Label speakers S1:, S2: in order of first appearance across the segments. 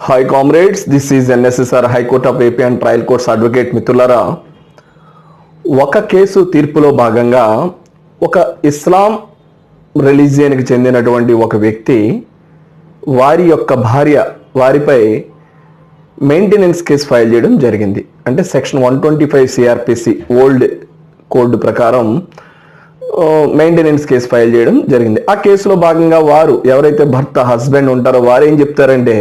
S1: Hi comrades, this is N S S R high court of AP and trial courts advocate. మిత్రులారా, ఒక case తీర్పులో భాగంగా ఒక ఇస్లాం రిలీజియన్కి చెందినటువంటి ఒక వ్యక్తి వారి యొక్క భార్య వారిపై మెయింటెనెన్స్ కేసు ఫైల్ చేయడం జరిగింది. అంటే సెక్షన్ 125 సిఆర్పిసి ఓల్డ్ కోడ్ ప్రకారం మెయింటెనెన్స్ కేసు ఫైల్ చేయడం జరిగింది. ఆ కేసులో భాగంగా వారు ఎవరైతే భర్త హస్బెండ్ ఉంటారో వారు ఏం చెప్తారంటే,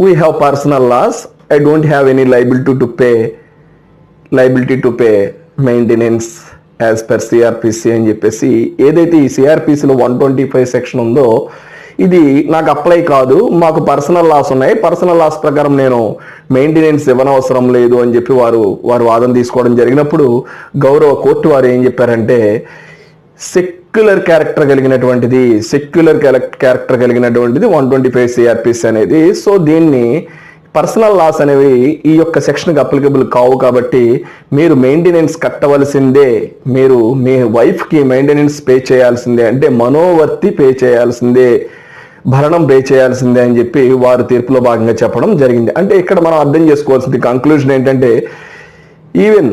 S1: we have personal loss, I don't have any liability to pay maintenance as per CrPC అని చెప్పేసి, ఏదైతే ఈ సిఆర్పిసిలో 125 సెక్షన్ ఉందో ఇది నాకు అప్లై కాదు, మాకు పర్సనల్ లాస్ ఉన్నాయి, పర్సనల్ లాస్ ప్రకారం నేను మెయింటెనెన్స్ ఇవ్వనవసరం లేదు అని చెప్పి వారు వాదన తీసుకోవడం జరిగినప్పుడు గౌరవ కోర్టు వారు ఏం చెప్పారంటే, సెక్యులర్ క్యారెక్టర్ కలిగినటువంటిది 125 సిఆర్పిసి అనేది. సో దీన్ని పర్సనల్ లాస్ అనేవి ఈ యొక్క సెక్షన్కి అప్లికబుల్ కావు కాబట్టి మీరు మెయింటెనెన్స్ కట్టవలసిందే, మీరు మీ వైఫ్కి మెయింటెనెన్స్ పే చేయాల్సిందే, అంటే మనోవర్తి పే చేయాల్సిందే, భరణం పే చేయాల్సిందే అని చెప్పి వారు తీర్పులో భాగంగా చెప్పడం జరిగింది. అంటే ఇక్కడ మనం అర్థం చేసుకోవాల్సింది కంక్లూజన్ ఏంటంటే, even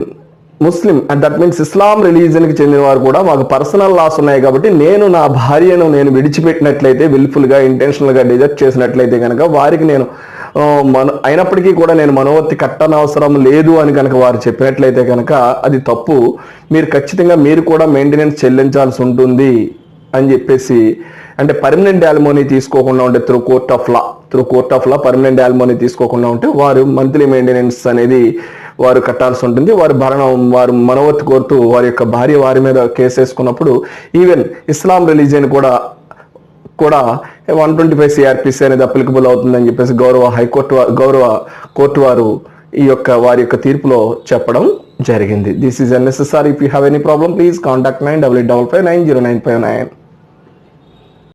S1: Muslim and that means Islam రిలీజన్కి చెందిన వారు కూడా మాకు పర్సనల్ లాస్ ఉన్నాయి కాబట్టి నేను నా భార్యను నేను విడిచిపెట్టినట్లయితే, విల్ఫుల్గా ఇంటెన్షనల్గా డిజర్ట్ చేసినట్లయితే కనుక వారికి నేను అయినప్పటికీ కూడా నేను మనోవర్తి కట్టనవసరం లేదు అని కనుక వారు చెప్పినట్లయితే కనుక అది తప్పు, మీరు ఖచ్చితంగా మీరు కూడా మెయింటెనెన్స్ చెల్లించాల్సి ఉంటుంది అని చెప్పేసి, అంటే పర్మనెంట్ యాలిమోనీ తీసుకోకుండా ఉంటే through court of law permanent alimony తీసుకోకుండా ఉంటే వారు మంత్లీ మెయింటెనెన్స్ అనేది వారు కట్టాల్సి ఉంటుంది. వారు మనోవర్తి కోరుతూ వారి యొక్క భార్య వారి మీద కేసు వేసుకున్నప్పుడు ఈవెన్ ఇస్లాం రిలీజియన్ కూడా 125 సిఆర్పిసి అనేది అప్లికబుల్ అవుతుందని చెప్పేసి గౌరవ కోర్టు వారు వారి యొక్క తీర్పులో చెప్పడం జరిగింది. This is NSSR. If you have any problem please contact 9855909559.